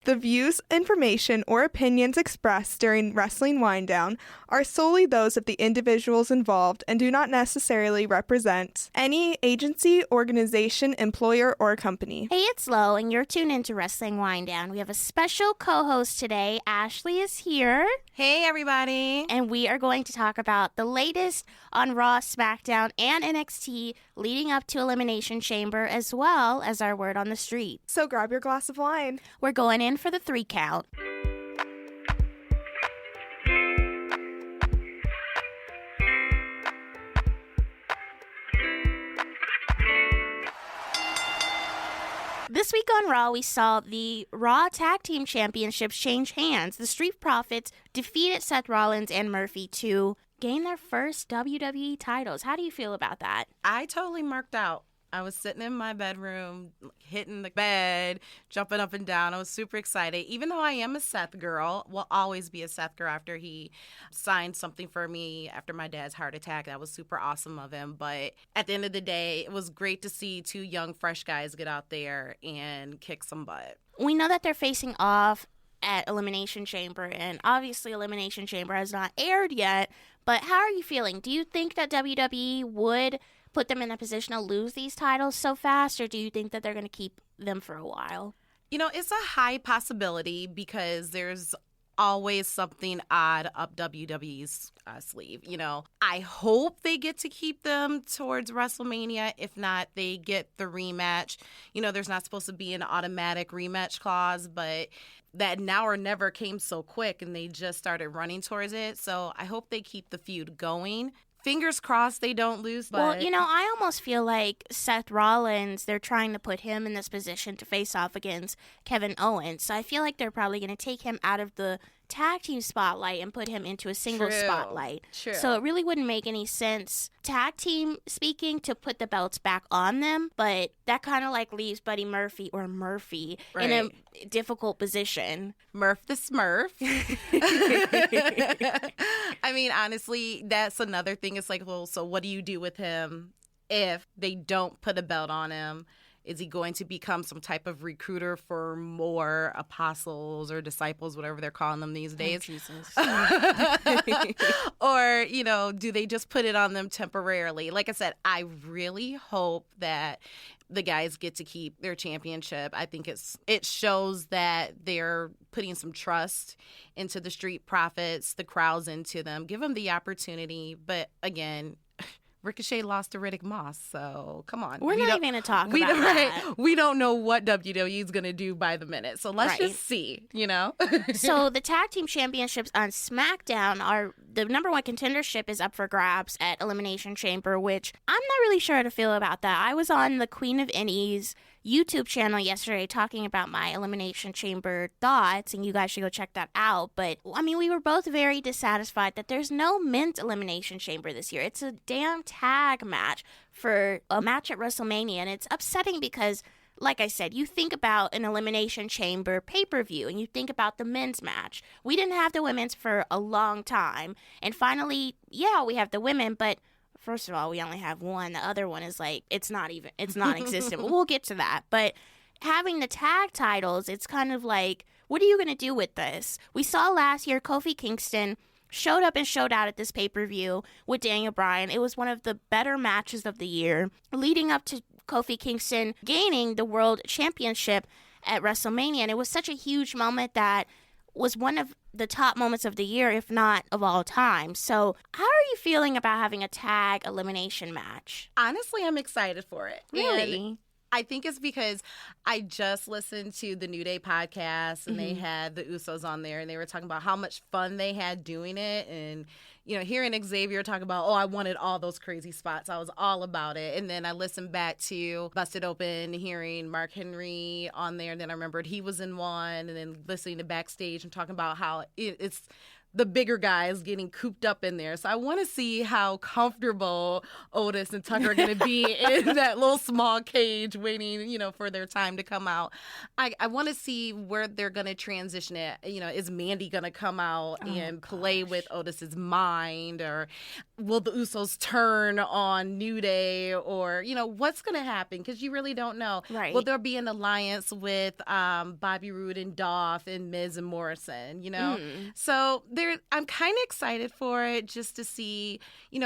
The views, information, or opinions expressed during Wrestling Winedown are solely those of the individuals involved and do not necessarily represent any agency, organization, employer, or company. Hey, it's Lo, and you're tuned into Wrestling Winedown. We have a special co-host today. Ashley is here. Hey, everybody. And we are going to talk about the latest on Raw, SmackDown, and NXT leading up to Elimination Chamber, as well as our word on the street. So grab your glass of wine. We're going in for the 3 count. This week on Raw, we saw the Raw Tag Team Championships change hands. The Street Profits defeated Seth Rollins and Murphy to gain their first WWE titles. How do you feel about that? I totally marked out. I was sitting in my bedroom, hitting the bed, jumping up and down. I was super excited. Even though I am a Seth girl, will always be a Seth girl after he signed something for me after my dad's heart attack. That was super awesome of him. But at the end of the day, it was great to see 2 young, fresh guys get out there and kick some butt. We know that they're facing off at Elimination Chamber, and obviously Elimination Chamber has not aired yet. But how are you feeling? Do you think that WWE would put them in a position to lose these titles so fast, or do you think that they're going to keep them for a while? You know, it's a high possibility because there's always something odd up WWE's sleeve. You know, I hope they get to keep them towards WrestleMania. If not, they get the rematch. You know, there's not supposed to be an automatic rematch clause, but that now or never came so quick and they just started running towards it. So I hope they keep the feud going. Fingers crossed they don't lose. But... Well, you know, I almost feel like Seth Rollins, they're trying to put him in this position to face off against Kevin Owens. So I feel like they're probably going to take him out of the tag team spotlight and put him into a single spotlight. True. So it really wouldn't make any sense, tag team speaking, to put the belts back on them. But that kind of like leaves Buddy Murphy in a difficult position. Murph the Smurf. I mean, honestly, that's another thing. It's like, well, so what do you do with him if they don't put a belt on him? Is he going to become some type of recruiter for more apostles or disciples, whatever they're calling them these days? Oh, Jesus. Or, you know, do they just put it on them temporarily? Like I said, I really hope that the guys get to keep their championship. I think it shows that they're putting some trust into the Street Profits, the crowds into them. Give them the opportunity. But again, Ricochet lost to Riddick Moss, so come on. We're not even going to talk about that. We don't know what WWE is going to do by the minute, so let's just see, you know? So the tag team championships on SmackDown are, the number 1 contendership is up for grabs at Elimination Chamber, which I'm not really sure how to feel about that. I was on the Queen of Indies YouTube channel yesterday talking about my Elimination Chamber thoughts, and you guys should go check that out. But, I mean, we were both very dissatisfied that there's no men's Elimination Chamber this year. It's a damn tag match for a match at WrestleMania, and it's upsetting because, like I said, you think about an Elimination Chamber pay-per-view, and you think about the men's match. We didn't have the women's for a long time, and finally, yeah, we have the women, but first of all, we only have one. The other one is like, it's non-existent. We'll get to that. But having the tag titles, it's kind of like, what are you going to do with this? We saw last year Kofi Kingston showed up and showed out at this pay-per-view with Daniel Bryan. It was one of the better matches of the year, leading up to Kofi Kingston gaining the World Championship at WrestleMania. And it was such a huge moment that was one of the top moments of the year, if not of all time. So how are you feeling about having a tag elimination match? Honestly, I'm excited for it. Really? And I think it's because I just listened to the New Day podcast, and they had the Usos on there, and they were talking about how much fun they had doing it. And, you know, hearing Xavier talk about, I wanted all those crazy spots. I was all about it. And then I listened back to Busted Open, hearing Mark Henry on there. And then I remembered he was in one, and then listening to Backstage and talking about how it's the bigger guys getting cooped up in there. So I want to see how comfortable Otis and Tucker are going to be in that little small cage waiting, for their time to come out. I want to see where they're going to transition it. Is Mandy going to come out and play with Otis's mind, or will the Usos turn on New Day, or, what's going to happen? Because you really don't know. Right. Will there be an alliance with Bobby Roode and Dolph and Miz and Morrison, So I'm kind of excited for it, just to see,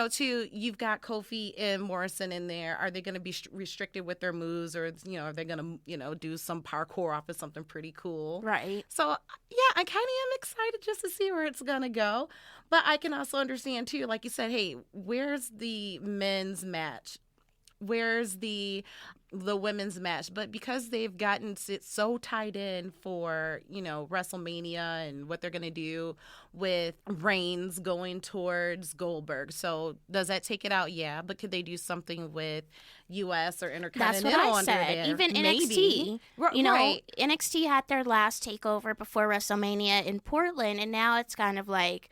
too, you've got Kofi and Morrison in there. Are they going to be restricted with their moves, or, are they going to, do some parkour off of something pretty cool? Right. So, yeah, I kind of am excited just to see where it's going to go. But I can also understand, too, like you said, hey, where's the men's match? Where's the women's match? But because they've gotten it so tied in for, WrestleMania and what they're going to do with Reigns going towards Goldberg. So does that take it out? Yeah. But could they do something with US or Intercontinental? That's what I under said. there? Even Maybe. NXT. Right. NXT had their last takeover before WrestleMania in Portland, and now it's kind of like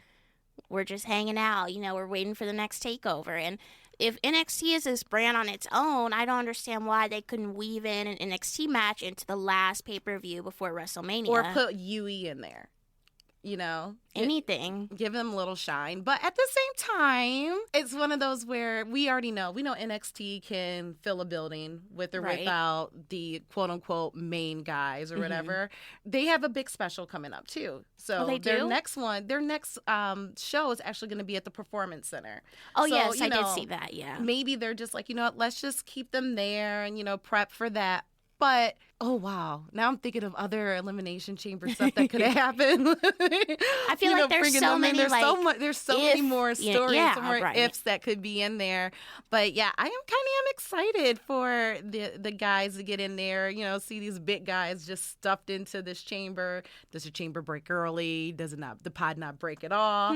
we're just hanging out. We're waiting for the next takeover. And if NXT is this brand on its own, I don't understand why they couldn't weave in an NXT match into the last pay-per-view before WrestleMania. Or put UE in there. Anything. Give them a little shine. But at the same time, it's one of those where we already know. We know NXT can fill a building with or without the quote-unquote main guys or whatever. They have a big special coming up, too. So their next show is actually going to be at the Performance Center. Oh, so, yes, I did see that, yeah. Maybe they're just like, let's just keep them there and, prep for that. But, oh, wow. Now I'm thinking of other Elimination Chamber stuff that could have happened. I feel like there's so many, there's so many more stories, ifs that could be in there. But, yeah, I am excited for the guys to get in there, see these big guys just stuffed into this chamber. Does the chamber break early? Does the pod not break at all?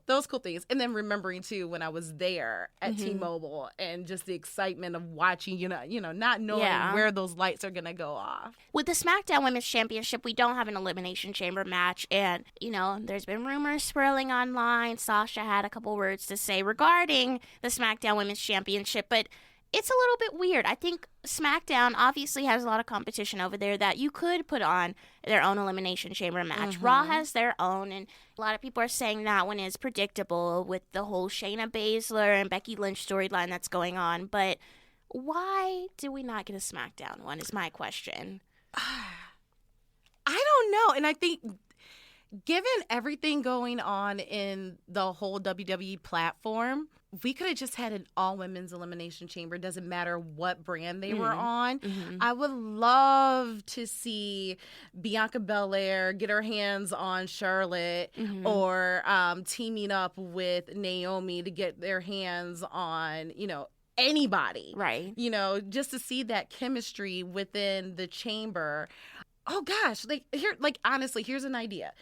Those cool things. And then remembering, too, when I was there at T-Mobile and just the excitement of watching, not knowing where those lights are going to go off. With the SmackDown Women's Championship, we don't have an Elimination Chamber match. And, there's been rumors swirling online. Sasha had a couple words to say regarding the SmackDown Women's Championship. But it's a little bit weird. I think SmackDown obviously has a lot of competition over there that you could put on their own Elimination Chamber match. Raw has their own, and a lot of people are saying that one is predictable with the whole Shayna Baszler and Becky Lynch storyline that's going on. But why do we not get a SmackDown one is my question. I don't know. And I think given everything going on in the whole WWE platform, we could have just had an all-women's Elimination Chamber. Doesn't matter what brand they were on. I would love to see Bianca Belair get her hands on Charlotte or teaming up with Naomi to get their hands on, anybody. Right. Just to see that chemistry within the chamber. Oh, gosh. Honestly, here's an idea.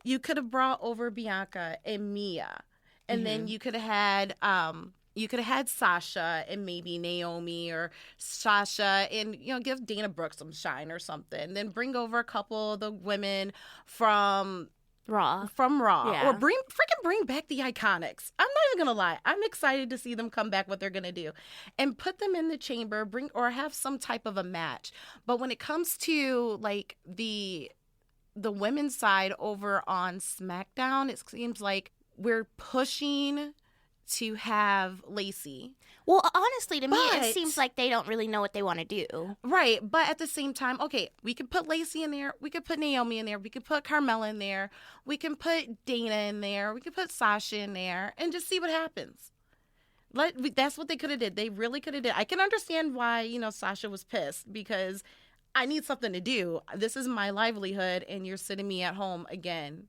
You could have brought over Bianca and Mia. And then you could have had Sasha and maybe Naomi, or Sasha and, give Dana Brooke some shine or something. Then bring over a couple of the women from Raw. Yeah. Or bring back the Iconics. I'm not even going to lie. I'm excited to see them come back, what they're going to do. And put them in the chamber, or have some type of a match. But when it comes to, the women's side over on SmackDown, it seems like we're pushing to have Lacey. Well, honestly, to me, it seems like they don't really know what they want to do. Right. But at the same time, okay, we could put Lacey in there. We could put Naomi in there. We could put Carmella in there. We can put Dana in there. We could put Sasha in there and just see what happens. That's what they could have did. They really could have did. I can understand why, Sasha was pissed, because I need something to do. This is my livelihood, and you're sitting me at home again.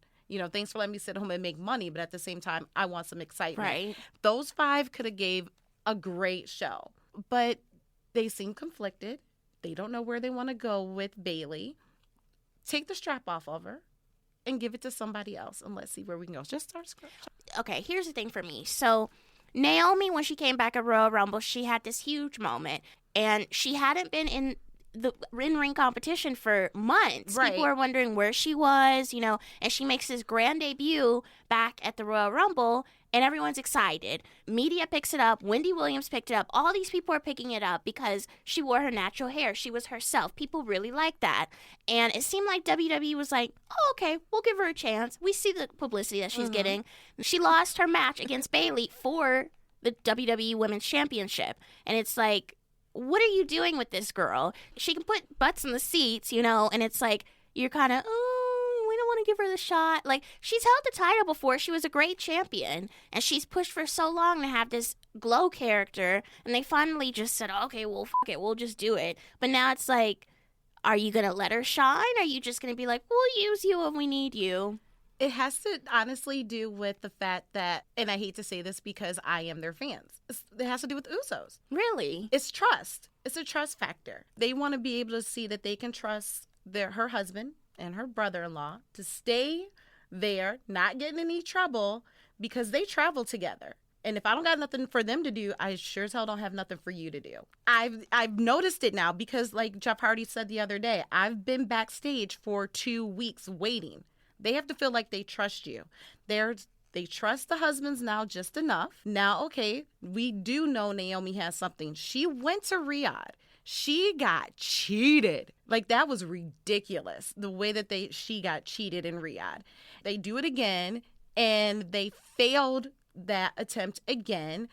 Thanks for letting me sit home and make money, but at the same time, I want some excitement. Right. Those 5 could have gave a great show, but they seem conflicted. They don't know where they want to go with Bayley. Take the strap off of her and give it to somebody else, and let's see where we can go. Just start scratch. Okay, here's the thing for me. So Naomi, when she came back at Royal Rumble, she had this huge moment, and she hadn't been in the in-ring competition for months. Right. People were wondering where she was, and she makes this grand debut back at the Royal Rumble, and everyone's excited. Media picks it up. Wendy Williams picked it up. All these people are picking it up because she wore her natural hair. She was herself. People really like that. And it seemed like WWE was like, oh, okay, we'll give her a chance. We see the publicity that she's getting. She lost her match against Bayley for the WWE Women's Championship. And it's like, what are you doing with this girl? She can put butts in the seats, and it's like, you're kind of, we don't want to give her the shot. Like, she's held the title before. She was a great champion, and she's pushed for so long to have this glow character, and they finally just said, okay, well, fuck it, we'll just do it. But now it's like, are you going to let her shine? Are you just going to be like, we'll use you when we need you? It has to honestly do with the fact that, and I hate to say this because I am their fans, it has to do with Usos. Really? It's trust. It's a trust factor. They want to be able to see that they can trust her husband and her brother-in-law to stay there, not get in any trouble, because they travel together. And if I don't got nothing for them to do, I sure as hell don't have nothing for you to do. I've noticed it now because, like Jeff Hardy said the other day, I've been backstage for 2 weeks waiting. They have to feel like they trust you. They trust the husbands now just enough. Now, okay, we do know Naomi has something. She went to Riyadh. She got cheated. Like, that was ridiculous, the way that she got cheated in Riyadh. They do it again, and they failed that attempt again.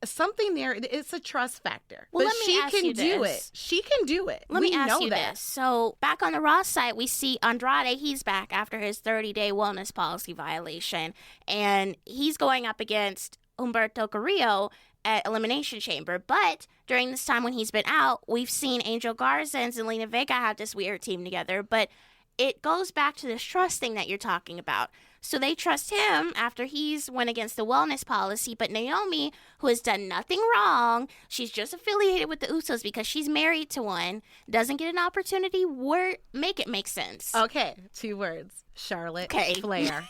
Something there, it's a trust factor. Well, but let me ask you do this. it. She can do it. Let me ask know you that. this. So back on the Raw site, we see Andrade. He's back after his 30-day wellness policy violation, and he's going up against Humberto Carrillo at Elimination Chamber. But during this time when he's been out, we've seen Angel Garza and Zelina Vega have this weird team together. But it goes back to this trust thing that you're talking about. So they trust him after he's went against the wellness policy. But Naomi, who has done nothing wrong, she's just affiliated with the Usos because she's married to one, doesn't get an opportunity. Make it make sense. Okay, 2 words. Charlotte Okay. Flair.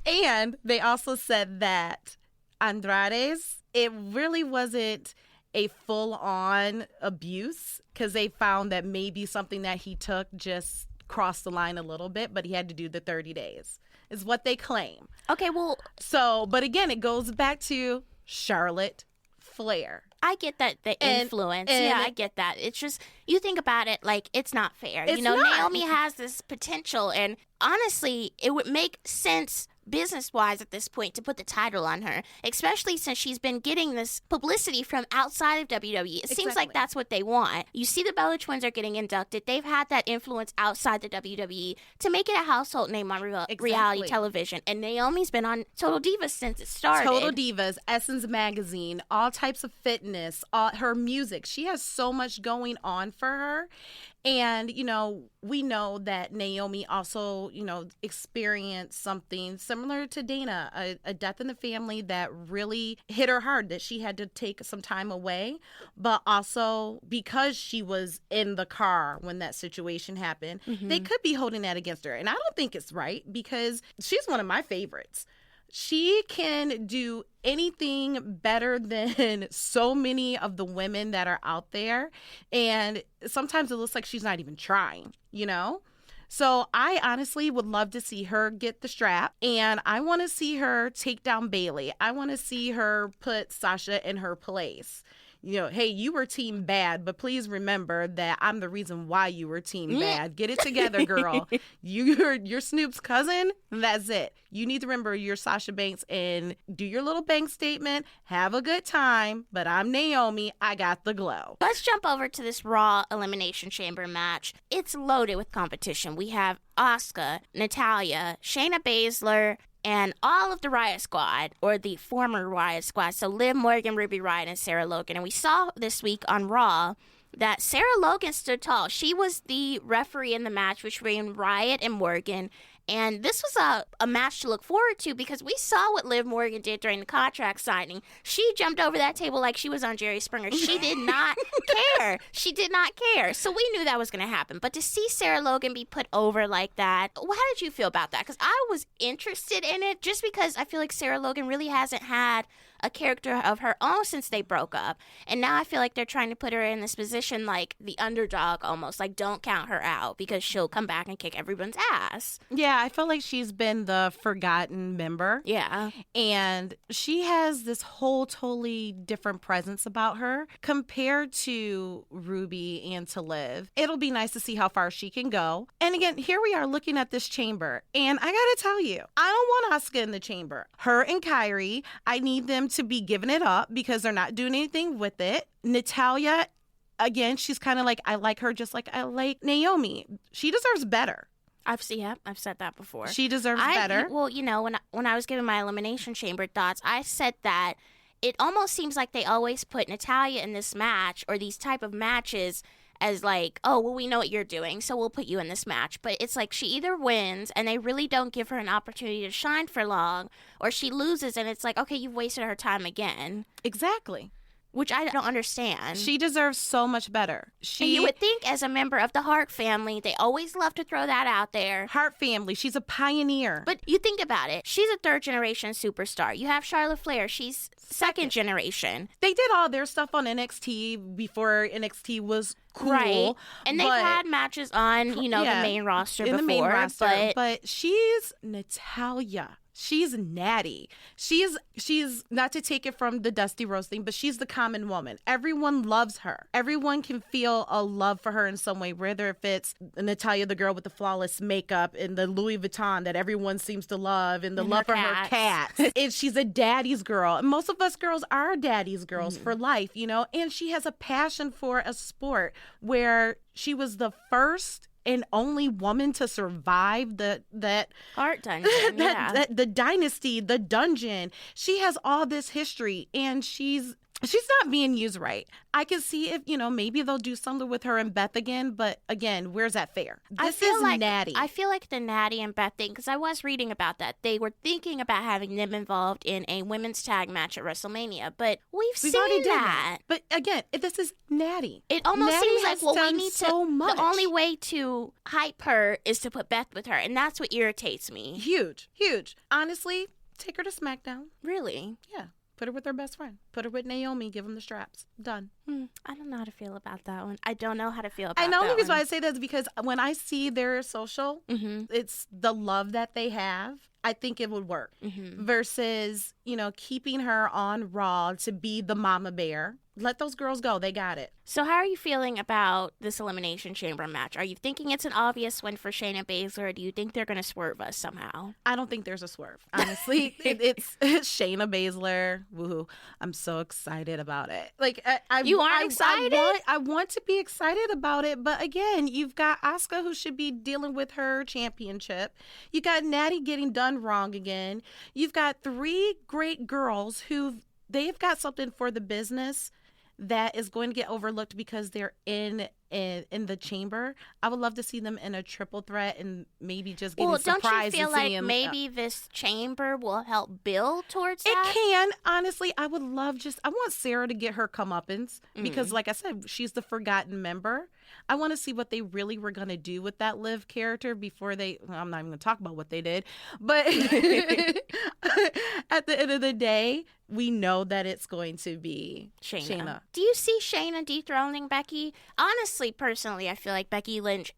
And they also said that Andrade's, it really wasn't a full-on abuse because they found that maybe something that he took just crossed the line a little bit, but he had to do the 30 days is what they claim. Okay, well, So, but again, it goes back to Charlotte Flair. I get that, the influence. Yeah, I get that. It's just, you think about it, like, it's not fair. It's not. Naomi has this potential, and honestly, it would make sense business-wise at this point to put the title on her, especially since she's been getting this publicity from outside of WWE. It seems like that's what they want. You see the Bella Twins are getting inducted. They've had that influence outside the WWE to make it a household name on reality television, and Naomi's been on Total Divas since it started. Total Divas, Essence Magazine, all types of fitness, all her music. She has so much going on for her. And, we know that Naomi also, experienced something similar to Dana, a death in the family that really hit her hard, that she had to take some time away. But also because she was in the car when that situation happened, they could be holding that against her. And I don't think it's right because she's one of my favorites. She can do anything better than so many of the women that are out there. And sometimes it looks like she's not even trying, So I honestly would love to see her get the strap. And I want to see her take down Bayley. I want to see her put Sasha in her place. Hey, you were team bad, but please remember that I'm the reason why you were team bad. Get it together, girl. You're Snoop's cousin. That's it. You need to remember you're Sasha Banks and do your little bank statement. Have a good time. But I'm Naomi. I got the glow. Let's jump over to this Raw Elimination Chamber match. It's loaded with competition. We have Asuka, Natalya, Shayna Baszler, and all of the Riot Squad, or the former Riot Squad, so Liv Morgan, Ruby Riott, and Sarah Logan. And we saw this week on Raw that Sarah Logan stood tall. She was the referee in the match between Riott and Morgan. And this was a match to look forward to because we saw what Liv Morgan did during the contract signing. She jumped over that table like she was on Jerry Springer. She did not care. She did not care. So we knew that was going to happen. But to see Sarah Logan be put over like that, how did you feel about that? Because I was interested in it just because I feel like Sarah Logan really hasn't had a character of her own since they broke up. And now I feel like they're trying to put her in this position like the underdog almost. Like, don't count her out because she'll come back and kick everyone's ass. Yeah, I feel like she's been the forgotten member. Yeah. And she has this whole totally different presence about her compared to Ruby and to Liv. It'll be nice to see how far she can go. And again, here we are looking at this chamber. And I gotta tell you, I don't want Asuka in the chamber. Her and Kairi, I need them to be giving it up because they're not doing anything with it. Natalia, again, she's kind of like, I like her just like I like Naomi. She deserves better. I've said that before. She deserves better. Well, you know, when I was giving my Elimination Chamber thoughts, I said that it almost seems like they always put Natalia in this match or these type of matches as like, oh, well, we know what you're doing, so we'll put you in this match. But it's like she either wins and they really don't give her an opportunity to shine for long, or she loses and it's like, okay, you've wasted her time again. Exactly. Which I don't understand. She deserves so much better. And you would think as a member of the Hart family, they always love to throw that out there. Hart family, she's a pioneer. But you think about it. She's a third-generation superstar. You have Charlotte Flair. She's second generation. They did all their stuff on NXT before NXT was cool. Right. And they've had matches on, the main roster before. The main roster. But but she's Natalia. She's natty. She's not to take it from the Dusty Rose thing, but she's the common woman. Everyone loves her. Everyone can feel a love for her in some way, whether if it's Natalia, the girl with the flawless makeup and the Louis Vuitton that everyone seems to love and the love for her cats. She's a daddy's girl. And most of us girls are daddy's girls for life, and she has a passion for a sport where she was the first and only woman to survive that Hart dungeon, the dynasty, the dungeon. She has all this history, and she's not being used right. I can see if, maybe they'll do something with her and Beth again, but again, where's that fair? This is natty. I feel like the Natty and Beth thing, because I was reading about that. They were thinking about having them involved in a women's tag match at WrestleMania, but we've seen already done that. But again, this is Natty. It almost Natty seems like, we need so much. The only way to hype her is to put Beth with her, and that's what irritates me. Huge. Honestly, take her to SmackDown. Really? Yeah. Put her with her best friend. Put her with Naomi. Give them the straps. Done. I don't know how to feel about that one. I don't know how to feel about that one. And the only reason why I say that is because when I see their social, it's the love that they have. I think it would work. Versus, keeping her on Raw to be the mama bear. Let those girls go. They got it. So how are you feeling about this Elimination Chamber match? Are you thinking it's an obvious win for Shayna Baszler, or do you think they're going to swerve us somehow? I don't think there's a swerve. Honestly, it's Shayna Baszler. Woohoo. I'm so excited about it. Like, you are excited? I want to be excited about it. But again, you've got Asuka, who should be dealing with her championship. You got Natty getting done wrong again. You've got three great girls they've got something for the business that is going to get overlooked because they're in the chamber. I would love to see them in a triple threat and maybe just getting surprised. Don't you feel like maybe this chamber will help build towards that? It can. Honestly, I would love I want Sarah to get her comeuppance because, like I said, she's the forgotten member. I want to see what they really were going to do with that Liv character before I'm not even going to talk about what they did. But at the end of the day, we know that it's going to be Shayna. Do you see Shayna dethroning Becky? Honestly, personally, I feel like Becky Lynch,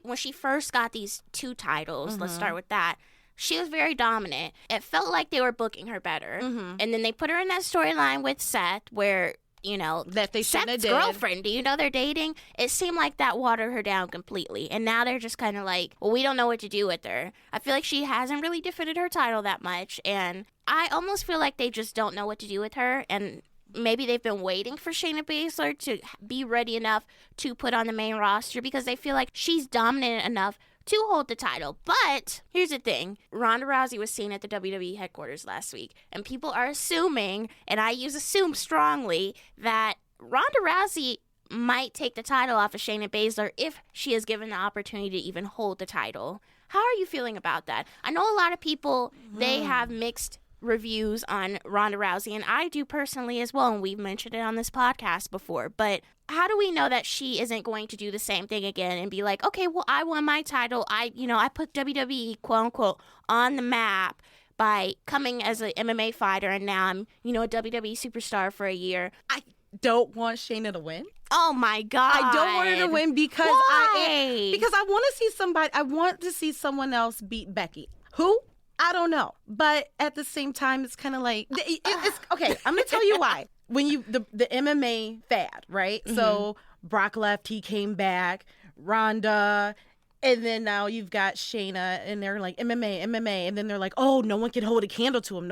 when she first got these two titles, let's start with that, she was very dominant. It felt like they were booking her better. And then they put her in that storyline with Seth where, that they Seth's girlfriend, do you know they're dating? It seemed like that watered her down completely. And now they're just kind of like, well, we don't know what to do with her. I feel like she hasn't really defended her title that much. And I almost feel like they just don't know what to do with her. And maybe they've been waiting for Shayna Baszler to be ready enough to put on the main roster because they feel like she's dominant enough to hold the title. But here's the thing. Ronda Rousey was seen at the WWE headquarters last week, and people are assuming, and I use assume strongly, that Ronda Rousey might take the title off of Shayna Baszler if she is given the opportunity to even hold the title. How are you feeling about that? I know a lot of people, they have mixed reviews on Ronda Rousey, and I do personally as well, and we've mentioned it on this podcast before, but how do we know that she isn't going to do the same thing again and be like, okay, well, I won my title, I put WWE, quote unquote, on the map, by coming as an MMA fighter, and now I'm, a WWE superstar for a year. I don't want Shayna to win. Oh my God. I don't want her to win because Why? because I want to see somebody. I want to see someone else beat Becky. Who? I don't know. But at the same time, it's kind of like it's okay. I'm gonna tell you why. When the MMA fad, right? Mm-hmm. So Brock left, he came back. Ronda. And then now you've got Shayna, and they're like, MMA. And then they're like, oh, no one can hold a candle to him.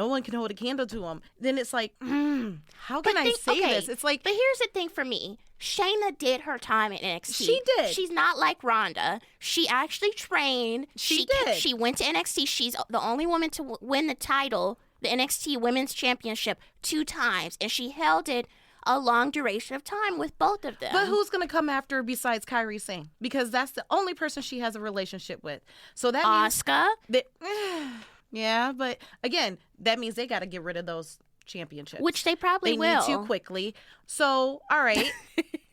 Then it's like, how can I say this? It's like. But here's the thing for me. Shayna did her time at NXT. She did. She's not like Ronda. She actually trained. She did. She went to NXT. She's the only woman to win the title, the NXT Women's Championship, 2 times. And she held it a long duration of time with both of them. But who's going to come after her besides Kairi Sane? Because that's the only person she has a relationship with. So that Asuka? means yeah, but again, that means they got to get rid of those championships. Which they probably will. They need to quickly. So, all right,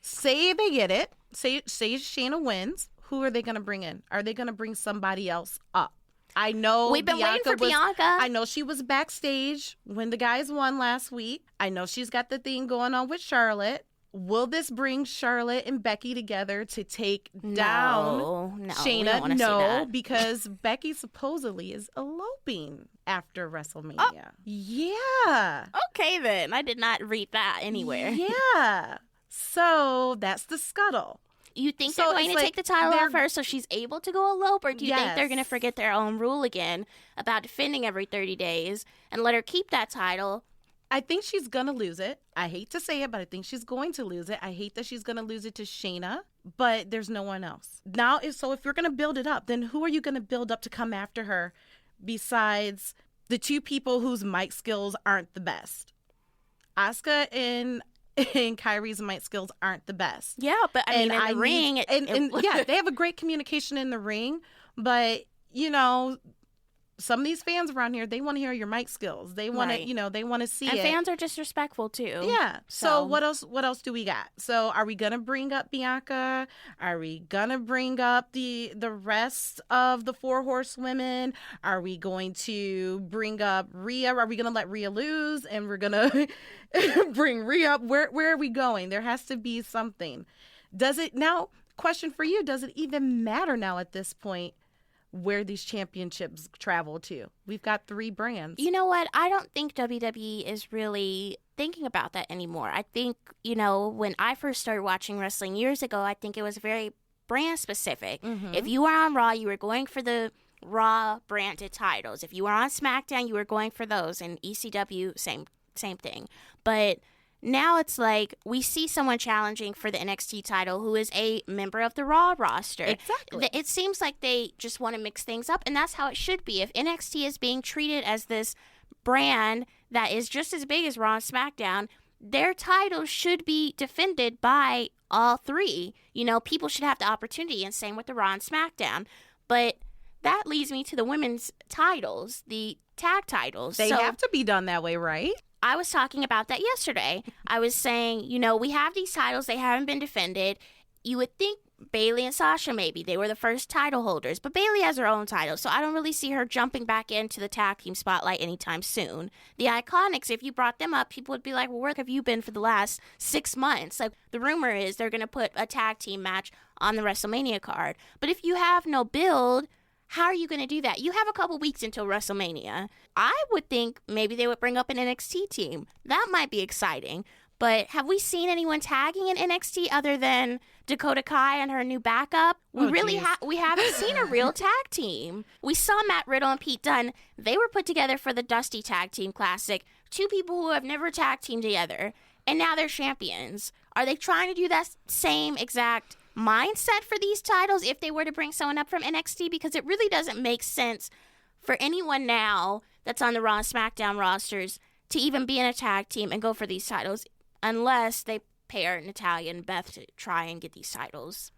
say they get it. Say Shayna wins. Who are they going to bring in? Are they going to bring somebody else up? I know we've been waiting for Bianca. I know she was backstage when the guys won last week. I know she's got the thing going on with Charlotte. Will this bring Charlotte and Becky together to take down Shayna? No, because Becky supposedly is eloping after WrestleMania. Oh. Yeah. Okay, then. I did not read that anywhere. Yeah. So that's the scuttle. You think they're going to take the title off her so she's able to go elope, or do you think they're going to forget their own rule again about defending every 30 days and let her keep that title? I think she's going to lose it. I hate to say it, but I think she's going to lose it. I hate that she's going to lose it to Shayna, but there's no one else. Now, so if you're going to build it up, then who are you going to build up to come after her besides the 2 people whose mic skills aren't the best? Asuka and Kairi's mic skills aren't the best. Yeah, but I mean, in the ring. Yeah, they have a great communication in the ring, but, some of these fans around here, they want to hear your mic skills. They want to, they want to see it. And fans are disrespectful too. Yeah. So what else do we got? So are we going to bring up Bianca? Are we going to bring up the rest of the 4 horsewomen? Are we going to bring up Rhea? Are we going to let Rhea lose and we're going to bring Rhea up? Where are we going? There has to be something. Question for you, does it even matter now at this point where these championships travel to? We've got 3 brands. You know what? I don't think WWE is really thinking about that anymore. I think, when I first started watching wrestling years ago, I think it was very brand specific. Mm-hmm. If you were on Raw, you were going for the Raw branded titles. If you were on SmackDown, you were going for those. And ECW, same thing. But now it's like we see someone challenging for the NXT title who is a member of the Raw roster. Exactly. It seems like they just want to mix things up, and that's how it should be. If NXT is being treated as this brand that is just as big as Raw and SmackDown, their titles should be defended by all 3. People should have the opportunity, and same with the Raw and SmackDown. But that leads me to the women's titles, the tag titles. They have to be done that way, right? I was talking about that yesterday. I was saying, we have these titles. They haven't been defended. You would think Bayley and Sasha, maybe. They were the first title holders. But Bayley has her own title, so I don't really see her jumping back into the tag team spotlight anytime soon. The Iconics, if you brought them up, people would be like, well, where have you been for the last 6 months? Like, the rumor is they're going to put a tag team match on the WrestleMania card. But if you have no build, how are you going to do that? You have a couple weeks until WrestleMania. I would think maybe they would bring up an NXT team. That might be exciting. But have we seen anyone tagging in NXT other than Dakota Kai and her new backup? We haven't seen a real tag team. We saw Matt Riddle and Pete Dunne. They were put together for the Dusty Tag Team Classic. 2 people who have never tag teamed together. And now they're champions. Are they trying to do that same exact mindset for these titles if they were to bring someone up from NXT? Because it really doesn't make sense for anyone now that's on the Raw and SmackDown rosters to even be in a tag team and go for these titles unless they pair Natalya and Beth to try and get these titles.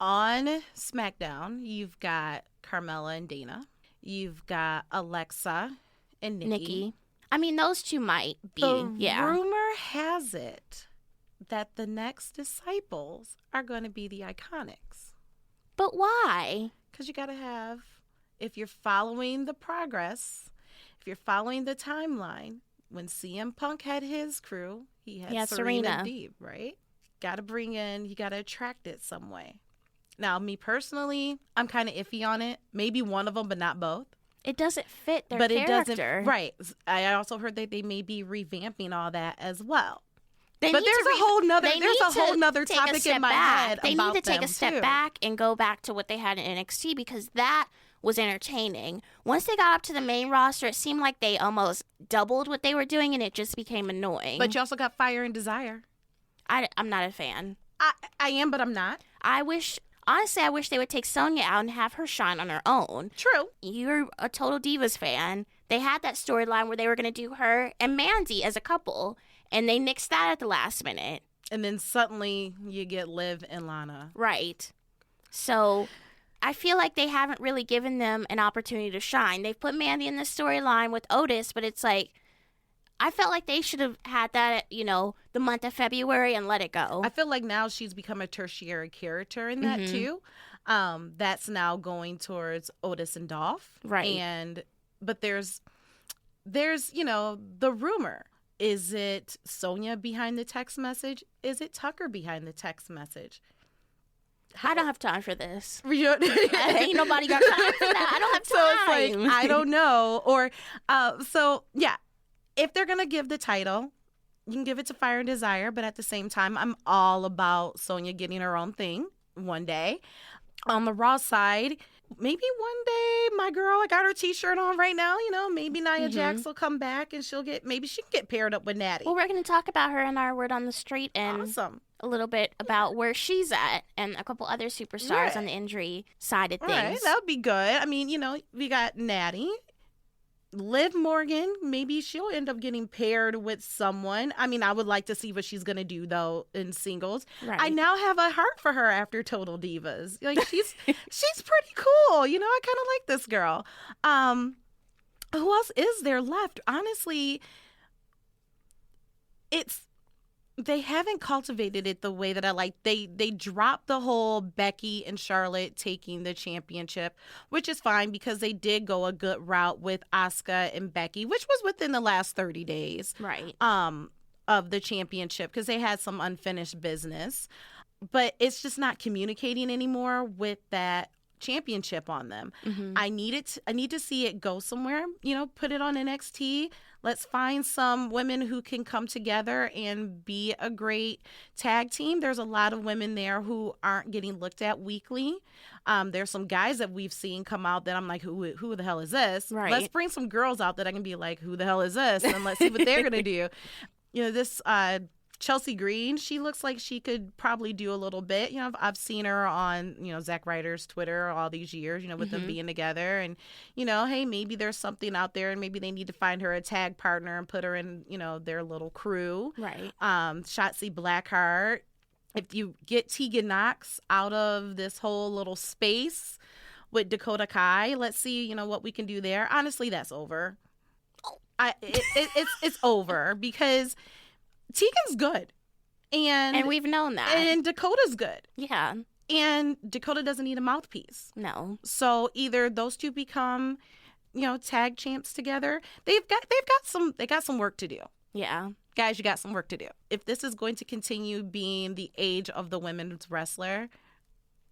On SmackDown, you've got Carmella and Dana. You've got Alexa and Nikki. I mean, those 2 might be, Rumor has it that the next disciples are going to be the Iconics. But why? Because you got to have, if you're following the progress, if you're following the timeline, when CM Punk had his crew, he had Serena Deeb, right? Got to bring in, you got to attract it some way. Now, me personally, I'm kind of iffy on it. Maybe one of them, but not both. It doesn't fit their but character. It doesn't, right. I also heard that they may be revamping all that as well. There's a whole nother topic in my head. They about need to take a them, step too. back and go back to what they had in NXT, because that was entertaining. Once they got up to the main roster, it seemed like they almost doubled what they were doing, and it just became annoying. But you also got Fire and Desire. I'm not a fan. I am, but I'm not. Honestly, I wish they would take Sonya out and have her shine on her own. True. You're a Total Divas fan. They had that storyline where they were going to do her and Mandy as a couple, and they nixed that at the last minute. And then suddenly you get Liv and Lana. Right. So I feel like they haven't really given them an opportunity to shine. They've put Mandy in the storyline with Otis, but it's like, I felt like they should have had that, the month of February and let it go. I feel like now she's become a tertiary character in that too. That's now going towards Otis and Dolph. Right. But there's the rumor. Is it Sonya behind the text message? Is it Tucker behind the text message? I don't have time for this. Ain't nobody got time for that. I don't have time. So it's like, I don't know. Or, if they're going to give the title, you can give it to Fire and Desire, but at the same time, I'm all about Sonya getting her own thing one day. On the Raw side, maybe one day, my girl, I got her T-shirt on right now, maybe Nia Jax will come back and maybe she can get paired up with Natty. Well, we're going to talk about her in our Word on the Street and awesome. A little bit about where she's at and a couple other superstars on the injury side of things. All right, that would be good. I mean, we got Natty. Liv Morgan, maybe she'll end up getting paired with someone. I mean, I would like to see what she's going to do, though, in singles. Right. I now have a heart for her after Total Divas. Like, she's pretty cool. I kind of like this girl. Who else is there left? Honestly, they haven't cultivated it the way that I like. They dropped the whole Becky and Charlotte taking the championship, which is fine because they did go a good route with Asuka and Becky, which was within the last 30 days right. Of the championship because they had some unfinished business. But it's just not communicating anymore with that championship on them. Mm-hmm. I need to see it go somewhere, put it on NXT. Let's find some women who can come together and be a great tag team. There's a lot of women there who aren't getting looked at weekly. There's some guys that we've seen come out that I'm like, who the hell is this? Right. Let's bring some girls out that I can be like, who the hell is this? And let's see what they're going to do. This Chelsea Green, she looks like she could probably do a little bit. I've seen her on, Zack Ryder's Twitter all these years, with them being together. And, hey, maybe there's something out there and maybe they need to find her a tag partner and put her in, their little crew. Right. Shotzi Blackheart. If you get Tegan Knox out of this whole little space with Dakota Kai, let's see, what we can do there. Honestly, that's over. It's over because Tegan's good. And we've known that. And Dakota's good. Yeah. And Dakota doesn't need a mouthpiece. No. So either those two become, tag champs together. They got some work to do. Yeah. Guys, you got some work to do. If this is going to continue being the age of the women's wrestler,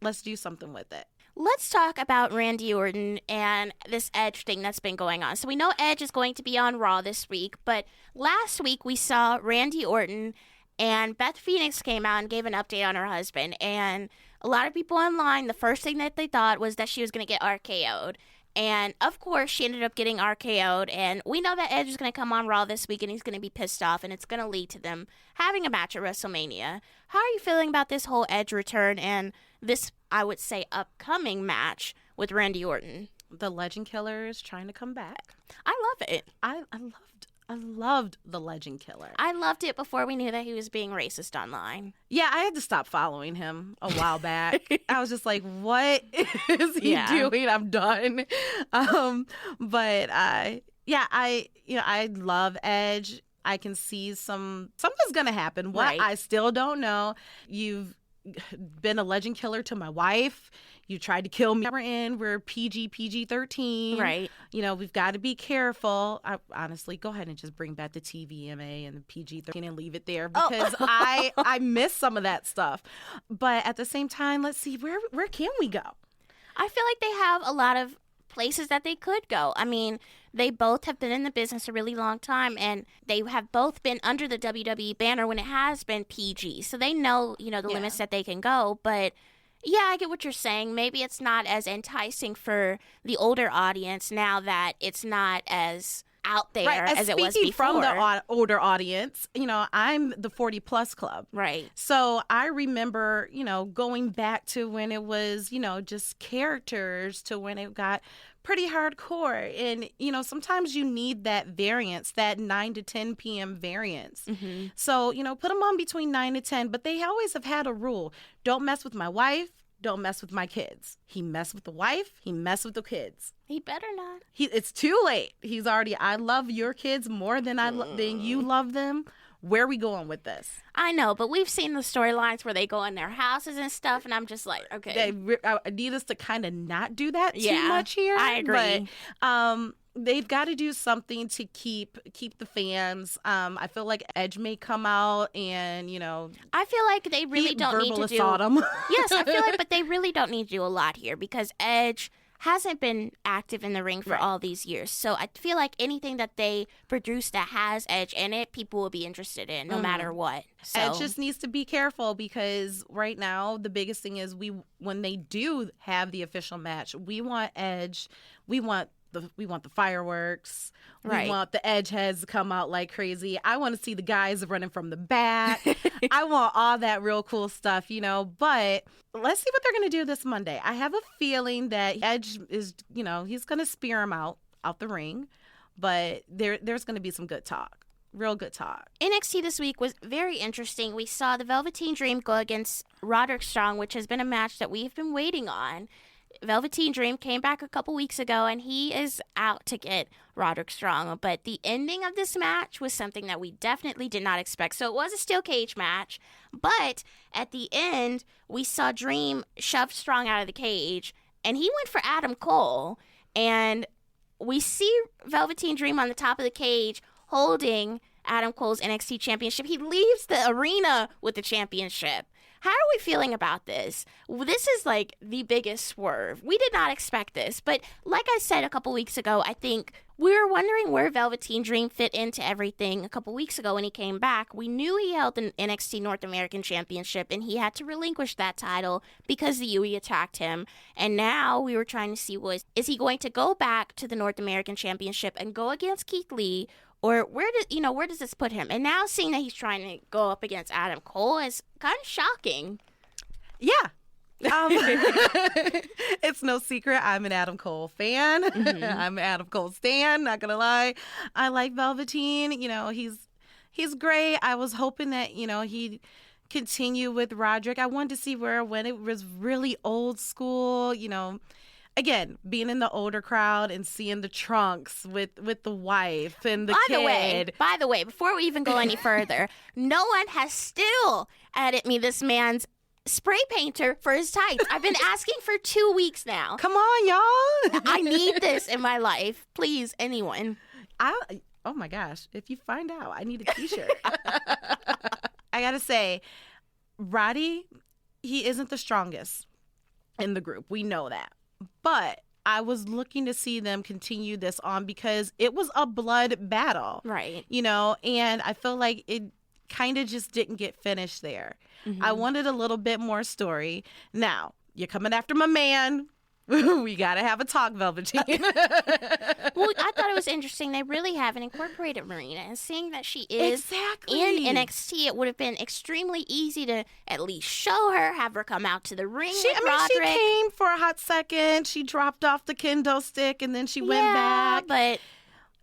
let's do something with it. Let's talk about Randy Orton and this Edge thing that's been going on. So we know Edge is going to be on Raw this week, but last week we saw Randy Orton and Beth Phoenix came out and gave an update on her husband. And a lot of people online, the first thing that they thought was that she was going to get RKO'd. And, of course, she ended up getting RKO'd. And we know that Edge is going to come on Raw this week, and he's going to be pissed off, and it's going to lead to them having a match at WrestleMania. How are you feeling about this whole Edge return and this, I would say, upcoming match with Randy Orton? The Legend Killer is trying to come back. I love it. I loved the Legend Killer. I loved it before we knew that he was being racist online. Yeah, I had to stop following him a while back. I was just like, what is he doing? I'm done. I love Edge. I can see something's going to happen. What? Right. I still don't know. You've been a Legend Killer to my wife. You tried to kill me. We're PG-13. Right. You know, we've got to be careful. Honestly, go ahead and just bring back the TVMA and the PG-13 and leave it there because I miss some of that stuff. But at the same time, let's see, where can we go? I feel like they have a lot of places that they could go. I mean, they both have been in the business a really long time, and they have both been under the WWE banner when it has been PG. So they know, the limits that they can go. But yeah, I get what you're saying. Maybe it's not as enticing for the older audience now that it's not as out there as it was before. Speaking from the older audience, I'm the 40-plus club. Right. So I remember, going back to when it was, just characters to when it got pretty hardcore. And, sometimes you need that variance, that 9 to 10 p.m. variance. Mm-hmm. So, put them on between 9 to 10. But they always have had a rule. Don't mess with my wife. Don't mess with my kids. He messed with the wife. He messed with the kids. He better not. It's too late. He's already, I love your kids more than than you love them. Where are we going with this? I know, but we've seen the storylines where they go in their houses and stuff, and I'm just like, okay. I need us to kind of not do that too much here. I agree. But they've got to do something to keep the fans. I feel like Edge may come out and, I feel like they really don't need to do... Yes, I feel like, but they really don't need to do a lot here because Edge hasn't been active in the ring for all these years. So I feel like anything that they produce that has Edge in it, people will be interested in no matter what. So Edge just needs to be careful because right now the biggest thing is when they do have the official match, we want Edge, we want the fireworks. Right. We want the edge heads to come out like crazy. I want to see the guys running from the back. I want all that real cool stuff, But let's see what they're going to do this Monday. I have a feeling that Edge is, he's going to spear him out the ring. But there's going to be some good talk. Real good talk. NXT this week was very interesting. We saw the Velveteen Dream go against Roderick Strong, which has been a match that we've been waiting on. Velveteen Dream came back a couple weeks ago, and he is out to get Roderick Strong. But the ending of this match was something that we definitely did not expect. So it was a steel cage match, but at the end, we saw Dream shove Strong out of the cage, and he went for Adam Cole. And we see Velveteen Dream on the top of the cage holding Adam Cole's NXT championship. He leaves the arena with the championship. How are we feeling about this? This is like the biggest swerve. We did not expect this. But like I said a couple weeks ago, I think we were wondering where Velveteen Dream fit into everything a couple weeks ago when he came back. We knew he held the NXT North American Championship, and he had to relinquish that title because the UE attacked him. And now we were trying to see is he going to go back to the North American Championship and go against Keith Lee? Or where does this put him? And now seeing that he's trying to go up against Adam Cole is kind of shocking. Yeah. It's no secret I'm an Adam Cole fan. Mm-hmm. I'm an Adam Cole stan, not gonna lie. I like Velveteen. He's great. I was hoping that, he'd continue with Roderick. I wanted to see when it was really old school, Again, being in the older crowd and seeing the trunks with the wife and the kid. By the way, before we even go any further, no one has still added me this man's spray painter for his tights. I've been asking for 2 weeks now. Come on, y'all. I need this in my life. Please, anyone. Oh my gosh. If you find out, I need a t-shirt. I got to say, Roddy, he isn't the strongest in the group. We know that. But I was looking to see them continue this on because it was a blood battle. Right. And I feel like it kind of just didn't get finished there. Mm-hmm. I wanted a little bit more story. Now, you're coming after my man. We got to have a talk, Velveteen. Well, I thought it was interesting. They really haven't incorporated Marina. And seeing that she is in NXT, it would have been extremely easy to at least show her, have her come out to the ring with Roderick. She came for a hot second. She dropped off the kendo stick, and then she went back.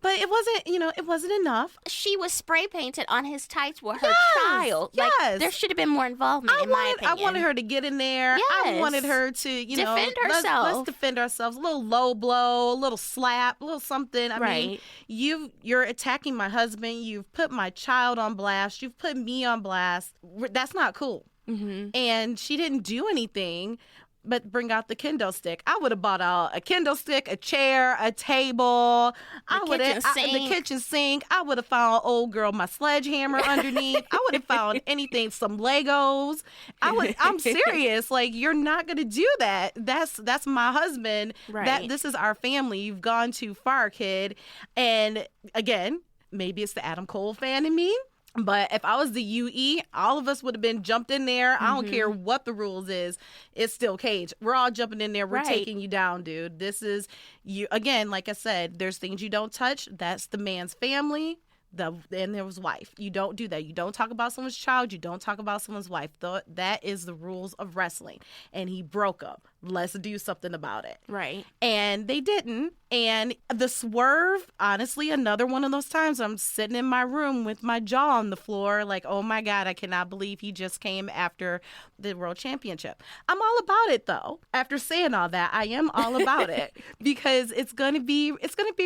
But it wasn't, it wasn't enough. She was spray painted on his tights with her child. Yes. Like, there should have been more involvement, in my opinion. I wanted her to get in there. Yes. I wanted her to, defend herself. Let's defend ourselves. A little low blow, a little slap, a little something. I mean, you're attacking my husband. You've put my child on blast. You've put me on blast. That's not cool. Mm-hmm. And she didn't do anything. but bring out the kendo stick. I would have bought out a kendo stick, a chair, a table. The kitchen sink. I would have found old girl my sledgehammer underneath. I would have found anything, some Legos. I'm serious. Like, you're not gonna do that. That's my husband. Right. This is our family. You've gone too far, kid. And again, maybe it's the Adam Cole fan in me. But if I was the UE, all of us would have been jumped in there. I don't care what the rules is. It's still cage. We're all jumping in there. We're taking you down, dude. This is you. Again, like I said, there's things you don't touch. That's the man's family. And there was wife. You don't do that. You don't talk about someone's child. You don't talk about someone's wife. That is the rules of wrestling. And he broke up. Let's do something about it. Right. And they didn't. And the swerve, honestly, another one of those times I'm sitting in my room with my jaw on the floor like, oh my God, I cannot believe he just came after the World Championship. I'm all about it, though. After saying all that, I am all about it because it's going to be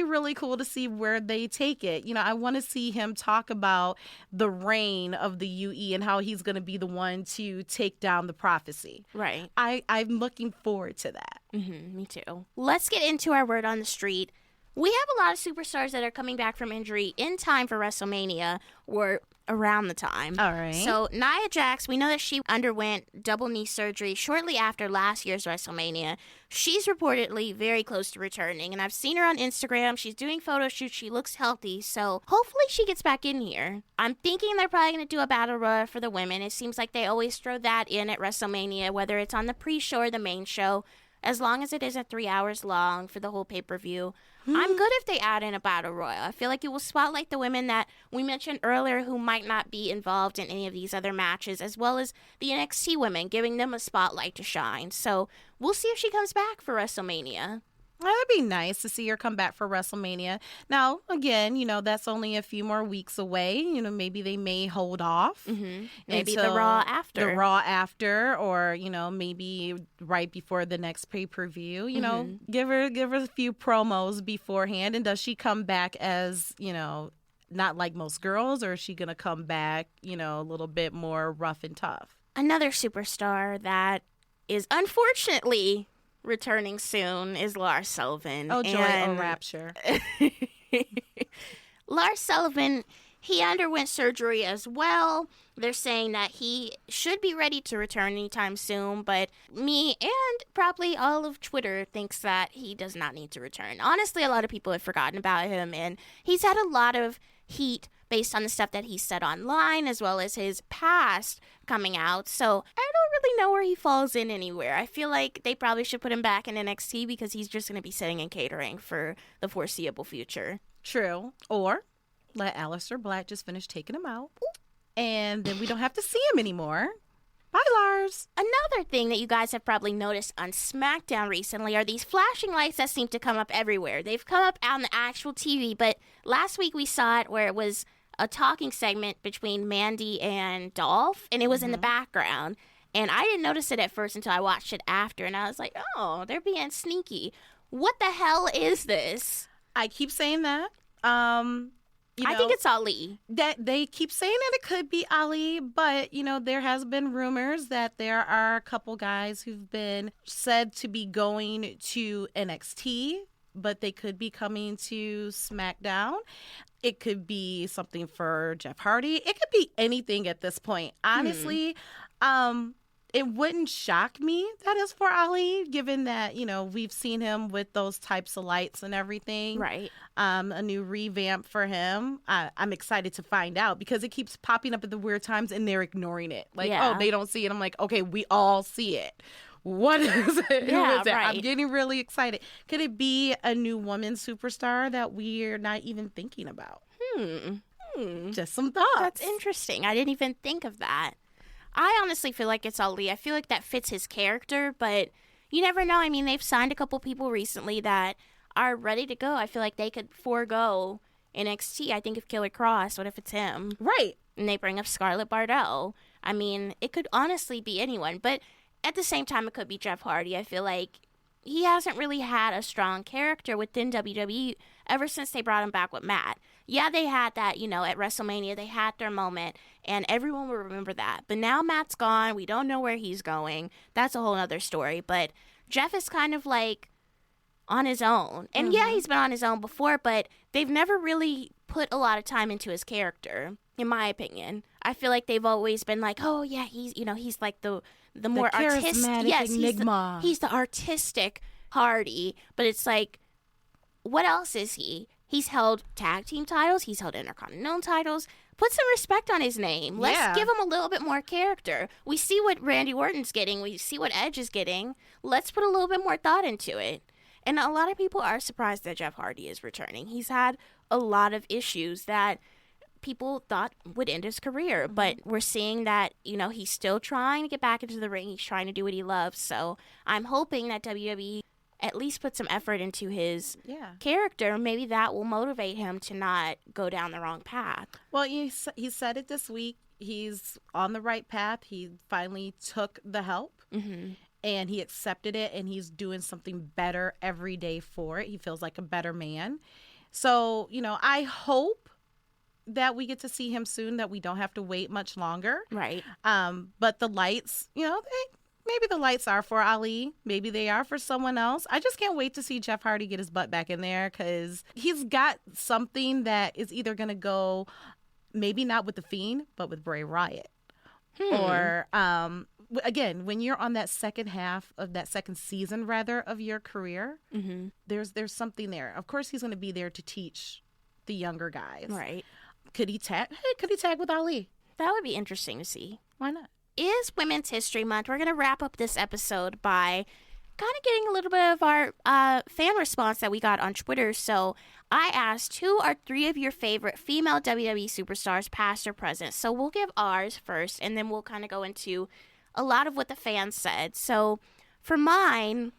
really cool to see where they take it. You know, I want to see him talk about the reign of the UE and how he's going to be the one to take down the prophecy. Right. I'm looking forward to that. Me too. Let's get into our word on the street. We have a lot of superstars that are coming back from injury in time for WrestleMania or around the time. All right. So Nia Jax, we know that she underwent double knee surgery shortly after last year's WrestleMania. She's reportedly very close to returning, and I've seen her on Instagram. She's doing photo shoots. She looks healthy, so hopefully she gets back in here. I'm thinking they're probably going to do a battle royal for the women. It seems like they always throw that in at WrestleMania, whether it's on the pre-show or the main show. As long as it isn't 3 hours long for the whole pay-per-view, I'm good if they add in a battle royal. I feel like it will spotlight the women that we mentioned earlier who might not be involved in any of these other matches, as well as the NXT women, giving them a spotlight to shine. So we'll see if she comes back for WrestleMania. Well, that'd be nice to see her come back for WrestleMania. Now, again, you know, that's only a few more weeks away. You know, maybe they may hold off. Maybe the Raw after. The Raw after, or, you know, maybe right before the next pay-per-view. You know, give her a few promos beforehand. And does she come back as, you know, not like most girls, or is she going to come back, you know, a little bit more rough and tough? Another superstar that is unfortunately returning soon is Lars Sullivan. Oh, joy, oh, rapture. Lars Sullivan, he underwent surgery as well. They're saying that he should be ready to return anytime soon, but me and probably all of Twitter thinks that he does not need to return. Honestly, a lot of people have forgotten about him, and he's had a lot of heat based on the stuff that he said online, as well as his past coming out. So I don't really know where he falls in anywhere. I feel like they probably should put him back in NXT because he's just going to be sitting in catering for the foreseeable future. True. Or let Aleister Black just finish taking him out, and then we don't have to see him anymore. Bye, Lars. Another thing that you guys have probably noticed on SmackDown recently are these flashing lights that seem to come up everywhere. They've come up on the actual TV, but last week we saw it where it was a talking segment between Mandy and Dolph, and it was in the background. And I didn't notice it at first until I watched it after, and I was like, oh, they're being sneaky. What the hell is this? I keep saying that. I think it's Ali. That they keep saying that it could be Ali, but, you know, there has been rumors that there are a couple guys who've been said to be going to NXT, but they could be coming to SmackDown. It could be something for Jeff Hardy. It could be anything at this point. Honestly, it wouldn't shock me that is for Ali, given that, you know, we've seen him with those types of lights and everything. Right. A new revamp for him. I'm excited to find out because it keeps popping up at the weird times and they're ignoring it. Like, oh, they don't see it. I'm like, okay, we all see it. What is it? Yeah, Who is it? right. I'm getting really excited. Could it be a new woman superstar that we're not even thinking about? Just some thoughts. That's interesting. I didn't even think of that. I honestly feel like it's Ali. I feel like that fits his character, but you never know. I mean, they've signed a couple people recently that are ready to go. I feel like they could forego NXT. I think of Killer Cross. What if it's him? Right. And they bring up Scarlett Bordeaux. I mean, it could honestly be anyone, but at the same time, it could be Jeff Hardy. I feel like he hasn't really had a strong character within WWE ever since they brought him back with Matt. Yeah, they had that, at WrestleMania, they had their moment, and everyone will remember that. But now Matt's gone. We don't know where he's going. That's a whole other story. But Jeff is kind of like on his own. And yeah, he's been on his own before, but they've never really put a lot of time into his character, in my opinion. I feel like they've always been like, oh, yeah, he's like the more artistic. Yes, enigma. He's the artistic Hardy. But it's like, what else is he? He's held tag team titles. He's held intercontinental titles. Put some respect on his name. Let's give him a little bit more character. We see what Randy Orton's getting. We see what Edge is getting. Let's put a little bit more thought into it. And a lot of people are surprised that Jeff Hardy is returning. He's had a lot of issues that people thought would end his career. But we're seeing that, he's still trying to get back into the ring. He's trying to do what he loves. So I'm hoping that WWE at least put some effort into his character. Maybe that will motivate him to not go down the wrong path. Well, he said it this week. He's on the right path. He finally took the help. And he accepted it, and he's doing something better every day for it. He feels like a better man. So, I hope that we get to see him soon, that we don't have to wait much longer. Right. But the lights, maybe the lights are for Ali. Maybe they are for someone else. I just can't wait to see Jeff Hardy get his butt back in there, because he's got something that is either going to go, maybe not with The Fiend, but with Bray Wyatt. Or, again, when you're on that second half of that second season, rather, of your career, there's something there. Of course, he's going to be there to teach the younger guys. Right. Could he tag with Ali? That would be interesting to see. Why not? Is Women's History Month. We're going to wrap up this episode by kind of getting a little bit of our fan response that we got on Twitter. So I asked, who are 3 of your favorite female WWE superstars, past or present? So we'll give ours first, and then we'll kind of go into a lot of what the fans said. So for mine,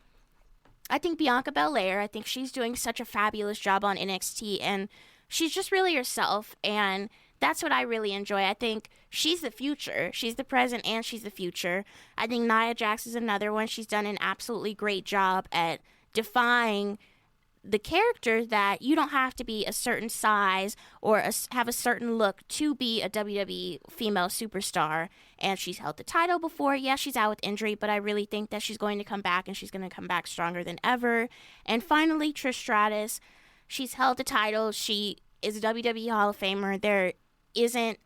I think Bianca Belair. I think she's doing such a fabulous job on NXT, and she's just really herself, and that's what I really enjoy. I think she's the future. She's the present and she's the future. I think Nia Jax is another one. She's done an absolutely great job at defying the character that you don't have to be a certain size or have a certain look to be a WWE female superstar. And she's held the title before. Yes, she's out with injury, but I really think that she's going to come back, and she's going to come back stronger than ever. And finally, Trish Stratus. She's held the title. She is a WWE Hall of Famer. There isn't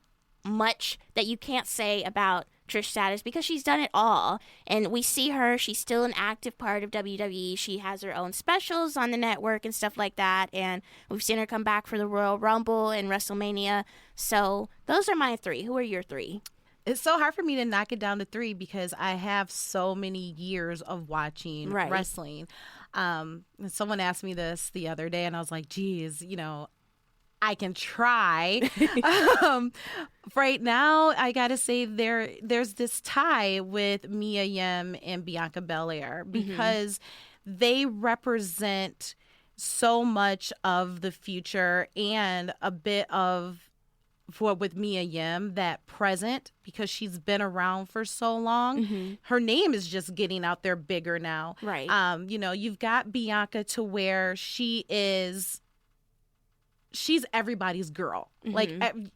much that you can't say about Trish Stratus because she's done it all. And we see her. She's still an active part of WWE. She has her own specials on the network and stuff like that. And we've seen her come back for the Royal Rumble and WrestleMania. So those are my 3. Who are your 3? It's so hard for me to knock it down to 3 because I have so many years of watching wrestling. Someone asked me this the other day, and I was like, geez, I can try. Right now, I got to say there's this tie with Mia Yim and Bianca Belair because they represent so much of the future and a bit of, with Mia Yim, that present, because she's been around for so long. Her name is just getting out there bigger now. Right. You've got Bianca to where she's everybody's girl. Like,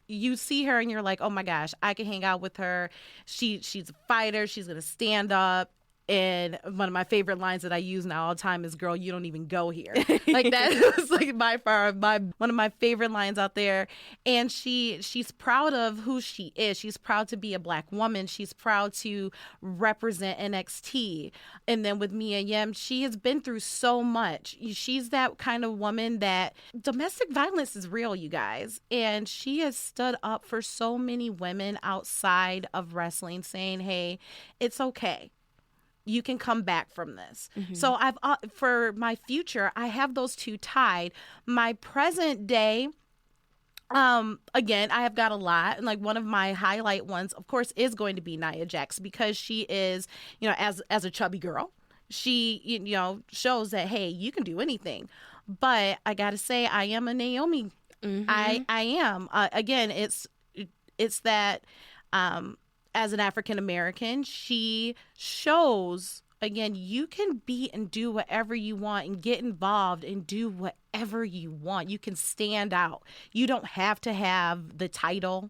you see her and you're like, oh my gosh, I can hang out with her. She's a fighter. She's going to stand up. And one of my favorite lines that I use now all the time is, girl, you don't even go here. Like, that was like by far one of my favorite lines out there. And she's proud of who she is. She's proud to be a Black woman. She's proud to represent NXT. And then with Mia Yim, she has been through so much. She's that kind of woman that domestic violence is real, you guys. And she has stood up for so many women outside of wrestling, saying, hey, it's okay. You can come back from this. So for my future, I have those 2 tied. My present day, again, I have got a lot. And like, one of my highlight ones, of course, is going to be Nia Jax, because she is, as a chubby girl, she, shows that, hey, you can do anything. But I got to say, I am a Naomi. I am. Again, it's that, as an African American, she shows again, you can be and do whatever you want and get involved and do whatever you want. You can stand out. You don't have to have the title.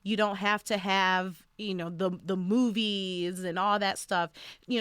You don't have to have, the movies and all that stuff.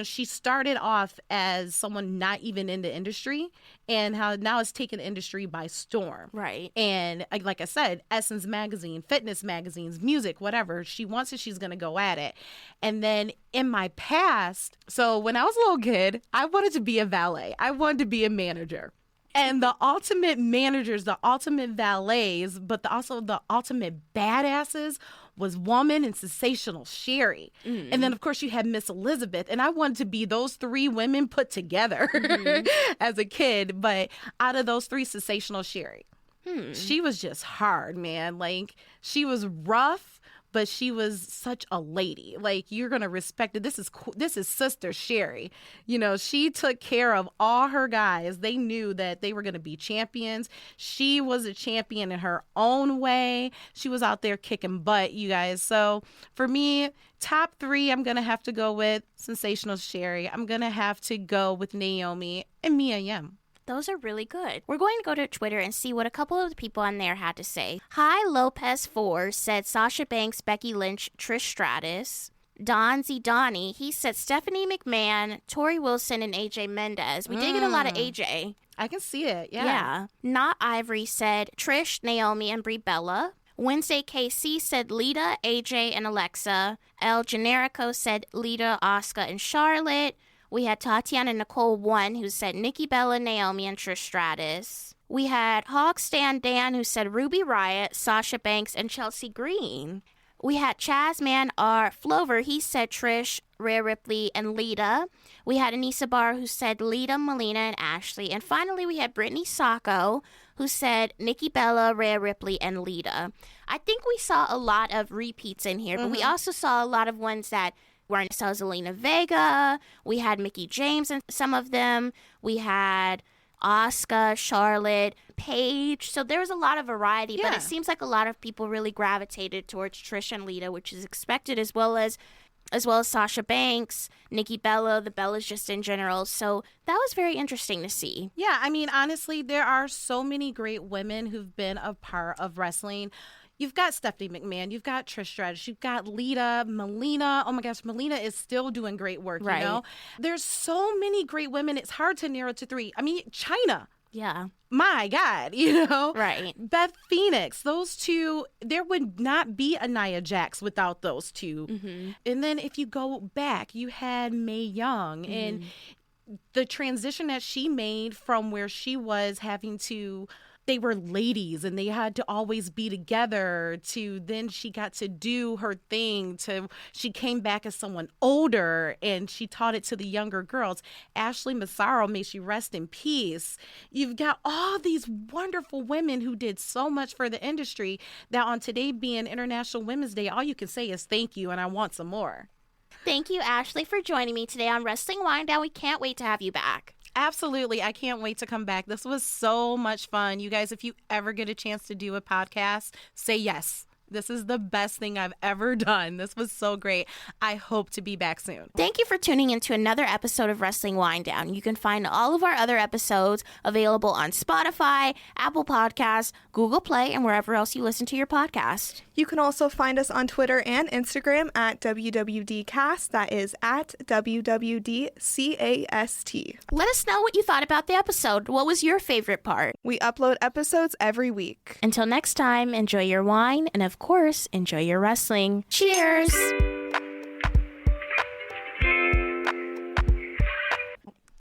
She started off as someone not even in the industry, and how now it's taken the industry by storm. Right. And like I said, Essence magazine, fitness magazines, music, whatever. She wants it, she's going to go at it. And then in my past, so when I was a little kid, I wanted to be a valet. I wanted to be a manager. And the ultimate managers, the ultimate valets, but also the ultimate badasses was Woman and Sensational Sherry. And then, of course, you had Miss Elizabeth. And I wanted to be those three women put together as a kid. But out of those three, Sensational Sherry. She was just hard, man. Like, she was rough, but she was such a lady. Like, you're going to respect it. This is Sister Sherry. She took care of all her guys. They knew that they were going to be champions. She was a champion in her own way. She was out there kicking butt, you guys. So for me, top three, I'm going to have to go with Sensational Sherry. I'm going to have to go with Naomi and Mia Yim. Those are really good. We're going to go to Twitter and see what a couple of the people on there had to say. Hi Lopez4 said Sasha Banks, Becky Lynch, Trish Stratus. Don Zidani, he said Stephanie McMahon, Tori Wilson, and AJ Mendez. We did get a lot of AJ. I can see it, yeah. Yeah. Not Ivory said Trish, Naomi, and Brie Bella. Wednesday KC said Lita, AJ, and Alexa. El Generico said Lita, Asuka, and Charlotte. We had Tatiana Nicole 1, who said Nikki Bella, Naomi, and Trish Stratus. We had Hogstan Dan, who said Ruby Riott, Sasha Banks, and Chelsea Green. We had Chazman R. Flover. He said Trish, Rhea Ripley, and Lita. We had Anissa Barr, who said Lita, Melina, and Ashley. And finally, we had Brittany Sacco, who said Nikki Bella, Rhea Ripley, and Lita. I think we saw a lot of repeats in here, but we also saw a lot of ones that weren't. So Zelina Vega. We had Mickie James and some of them. We had Asuka, Charlotte, Paige. So there was a lot of variety, but it seems like a lot of people really gravitated towards Trish and Lita, which is expected, as well as Sasha Banks, Nikki Bella, the Bellas just in general. So that was very interesting to see. Yeah, I mean, honestly, there are so many great women who've been a part of wrestling. You've got Stephanie McMahon, you've got Trish Stratus, you've got Lita, Melina. Oh my gosh, Melina is still doing great work, right. You know? There's so many great women. It's hard to narrow to three. I mean, Chyna. Yeah. My God, you know? Right. Beth Phoenix, those two, there would not be a Nia Jax without those two. And then if you go back, you had Mae Young and the transition that she made from where she was having to, they were ladies and they had to always be together, to then she got to do her thing, to she came back as someone older and she taught it to the younger girls. Ashley Massaro, may she rest in peace. You've got all these wonderful women who did so much for the industry that on today being International Women's Day, all you can say is thank you and I want some more. Thank you, Ashley, for joining me today on Wrestling Winedown. We can't wait to have you back. Absolutely. I can't wait to come back. This was so much fun. You guys, if you ever get a chance to do a podcast, say yes. This is the best thing I've ever done. This was so great. I hope to be back soon. Thank you for tuning into another episode of Wrestling Winedown. You can find all of our other episodes available on Spotify, Apple Podcasts, Google Play, and wherever else you listen to your podcast. You can also find us on Twitter and Instagram at WWDcast. That is at WWDCAST. Let us know what you thought about the episode. What was your favorite part? We upload episodes every week. Until next time, enjoy your wine and, of course, enjoy your wrestling. Cheers!